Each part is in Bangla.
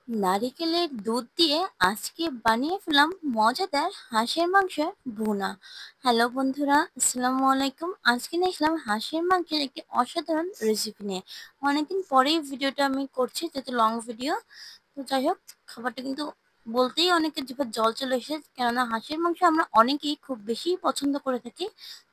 নারিকেলের দুধ দিয়ে আজকে বানিয়ে ফেললাম মজাদার হাঁসের মাংসের ভুনা। হ্যালো বন্ধুরা, আসসালামু আলাইকুম। আজকে নিয়ে আসলাম হাঁসের মাংসের একটি অসাধারণ রেসিপি নিয়ে। অনেকদিন পরেই ভিডিওটা আমি করছি, যেহেতু লং ভিডিও। তো যাই হোক, খাবারটা কিন্তু বলতেই অনেকের জিভে জল চলে এসেছে, কেননা হাঁসের মাংস আমরা অনেকেই খুব বেশি পছন্দ করে থাকি।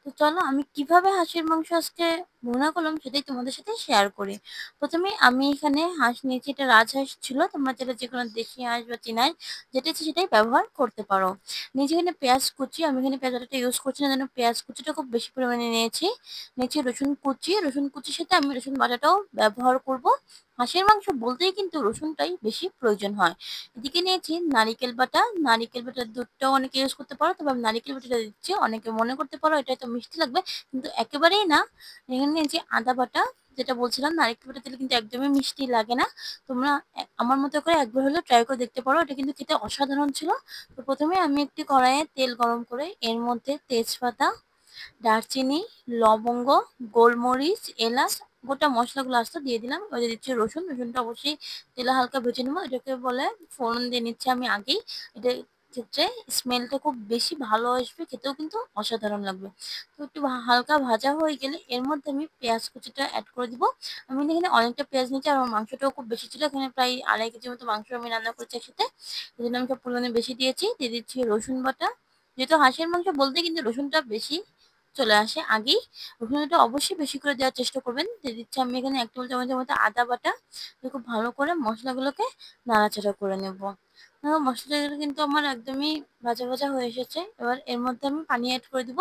তো চলো আমি কিভাবে হাঁসের মাংস আজকে ভুনা করলাম সেটাই তোমাদের সাথে শেয়ার করি। প্রথমে আমি এখানে হাঁস নিয়েছি, এটা রাজহাঁস ছিল। তোমরা চাইলে যে কোনো দেশি হাঁস বা চীনা হাঁস যেটা ইচ্ছে সেটাই ব্যবহার করতে পারো। নিচে এখানে পেঁয়াজ কুচি, আমি এখানে পেঁয়াজ বাটাটা ইউজ করছি না, যেন পেঁয়াজ কুচিটা খুব বেশি পরিমাণে নিয়েছি। নিচে রসুন কুচি, রসুন কুচির সাথে আমি রসুন বাটাটাও ব্যবহার করব। হাঁসের মাংস বলতেই কিন্তু রসুনটাই বেশি প্রয়োজন হয়। এদিকে নিয়েছি নারিকেল বাটা, নারিকেল বাটার দুধটাও অনেকে ইউজ করতে পারো, তবে আমি নারিকেল বাটাটা দিচ্ছি। অনেকে মনে করতে পারো এটা তো মিষ্টি লাগবে, কিন্তু একেবারেই না। এখানে নিয়েছি আদা বাটা, যেটা বলছিলাম নারকেল বাটা দিলে কিন্তু একদমই মিষ্টি লাগে না। তোমরা আমার মতো করে একবার হলেও ট্রাই করে দেখতে পারো, এটা কিন্তু খেতে অসাধারণ ছিল। তো প্রথমে আমি একটি কড়াইয়ে তেল গরম করে এর মধ্যে তেজপাতা, দারচিনি, লবঙ্গ, গোলমরিচ, এলাচ, গোটা মশলাগুলো আস্তে দিয়ে দিলাম। ওই যে দিচ্ছি রসুন, রসুনটা অবশ্যই তেলে হালকা ভেজে নেবো। এটাকে বলে ফোড়ন দিয়ে নিচ্ছি আমি আগেই। এটা ক্ষেত্রে স্মেলটা খুব বেশি ভালো আসবে, খেতেও কিন্তু অসাধারণ লাগবে। তো একটু হালকা ভাজা হয়ে গেলে এর মধ্যে আমি পেঁয়াজ কুচিটা অ্যাড করে দিব। আমি এখানে অনেকটা পেঁয়াজ নিচ্ছি, আর আমার মাংসটাও খুব বেশি ছিল। এখানে প্রায় 2.5 কেজির মতো মাংস আমি রান্না করেছি একসাথে, এই জন্য আমি সব পরিমাণে বেশি দিয়েছি। দিয়ে দিচ্ছি রসুন বাটা, যেহেতু হাঁসের মাংস বলতে কিন্তু রসুনটা বেশি চলে আসে আগেই। রসুনটা অবশ্যই বেশি করে দেওয়ার চেষ্টা করবেন। দিয়ে দিচ্ছি আমি এখানে 1 টেবিল চামচের মতো আদা বাটা। খুব ভালো করে মশলাগুলোকে নাড়াচাড়া করে নেব। মশলাটা কিন্তু আমার একদমই ভাজা ভাজা হয়ে এসেছে। এবার এর মধ্যে আমি পানি অ্যাড করে দিব।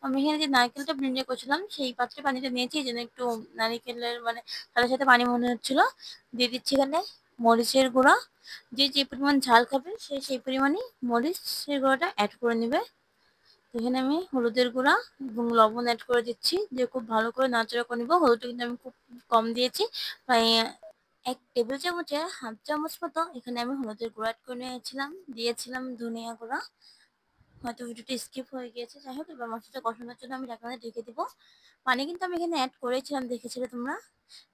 আমি এখানে যে নারকেলটা ব্লেন্ড করেছিলাম সেই পাত্রে পানিটা নিয়েছি, এই জন্য একটু নারিকেলের মানে সাথে সাথে পানি মনে হচ্ছিল। দিয়ে দিচ্ছি এখানে মরিচের গুঁড়া। যে যে পরিমাণ ঝাল খাবে সে সেই পরিমাণই মরিচের গুঁড়াটা অ্যাড করে নেবে। এখানে আমি হলুদের গুঁড়া এবং লবণ অ্যাড করে দিচ্ছি, দিয়ে খুব ভালো করে নাড়াচাড়া করে নিব। হলুদটা কিন্তু আমি খুব কম দিয়েছি, প্রায় 1 টেবিল চামচে 1/2 চামচ মতো এখানে আমি হলুদের গুঁড়া অ্যাড করে নিয়েছিলাম। দিয়েছিলাম ধনিয়া গুঁড়া, হয়তো ভিডিওটা স্কিপ হয়ে গিয়েছে। যাই হোক, এবার মশলাটা কষানোর জন্য আমি ঢাকনাটা ঢেকে দিব। পানি কিন্তু আমি এখানে অ্যাড করেছিলাম, দেখেছিলে তোমরা।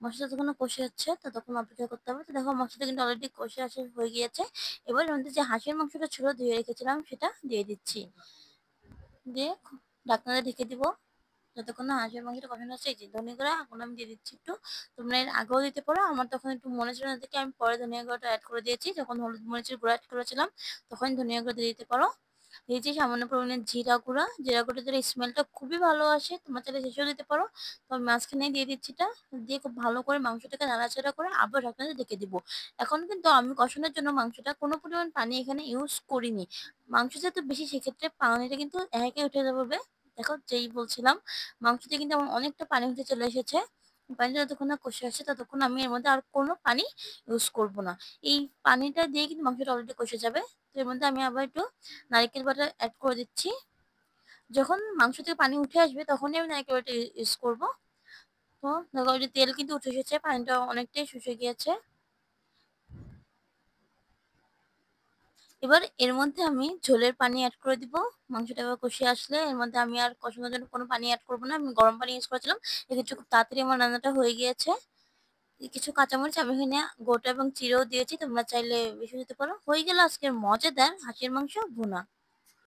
মশলা যখন কষে যাচ্ছে ততক্ষণ অপেক্ষা করতে হবে। তো দেখো মশলাটা কিন্তু অলরেডি কষে আসে হয়ে গিয়েছে। এবার এর মধ্যে যে হাঁসের মাংসটা ছিল ধুয়ে রেখেছিলাম সেটা দিয়ে দিচ্ছি। দিয়ে ঢাকনাটা ঢেকে দিব যতক্ষণ না হাঁসের মাংসটা কষানো হচ্ছে। এই যে ধনিয়া গুঁড়া এখন আমি দিয়ে দিচ্ছি একটু। তোমরা এর আগেও দিতে পারো, আমার তখন একটু মনে ছিল না দেখে আমি পরে ধনিয়া গুঁড়াটা অ্যাড করে দিয়েছি। যখন হলুদ মরিচের গুঁড়া অ্যাড করেছিলাম তখন ধনিয়া গুঁড়া দিয়ে দিতে পারো। দিয়েছি সামান্য পরিমাণে জিরা গুঁড়া, জিরা গুঁড়া দিলে স্মেলটা খুবই ভালো আসে, তোমরা চাইলে শেষেও দিতে পারো। তো আমি মাঝখানে দিয়ে দিচ্ছি এটা। দিয়ে খুব ভালো করে মাংসটাকে নাড়াচাড়া করে আবার ঢাকনাটা ঢেকে দিব। এখন কিন্তু আমি কষানোর জন্য মাংসটা কোনো পরিমাণ পানি এখানে ইউজ করিনি। মাংস যেহেতু বেশি, সেক্ষেত্রে পানিটা কিন্তু একে উঠে যাবে। দেখো যেই বলছিলাম, মাংসতে কিন্তু আমার অনেকটা পানি উঠে চলে এসেছে। পানিটা যতক্ষণ না কষে আসে ততক্ষণ আমি এর মধ্যে আর কোনো পানি ইউজ করব না। এই পানিটা দিয়ে কিন্তু মাংসটা অলরেডি কষে যাবে। তো এর মধ্যে আমি আবার একটু নারকেল বাটা অ্যাড করে দিচ্ছি। যখন মাংস থেকে পানি উঠে আসবে তখনই আমি নারকেল বাটা ইউজ করব। তো দেখো ওই যে তেল কিন্তু উঠে এসেছে, পানিটা অনেকটাই শুষে গিয়েছে। এবার এর মধ্যে আমি ঝোলের পানি অ্যাড করে দিব। মাংসটা এবার কষিয়ে আসলে এর মধ্যে আমি আর কষানোর জন্য কোনো পানি অ্যাড করবো না, আমি গরম পানি ইউজ করেছিলাম। এক্ষেত্রে খুব তাড়াতাড়ি আমার রান্নাটা হয়ে গিয়েছে। কিছু কাঁচামরিচ আমি এখানে গোটা এবং চিড়েও দিয়েছি, তোমরা চাইলে বেশি দিতে পারো। হয়ে গেল আজকের মজাদার হাঁসের মাংস ভুনা।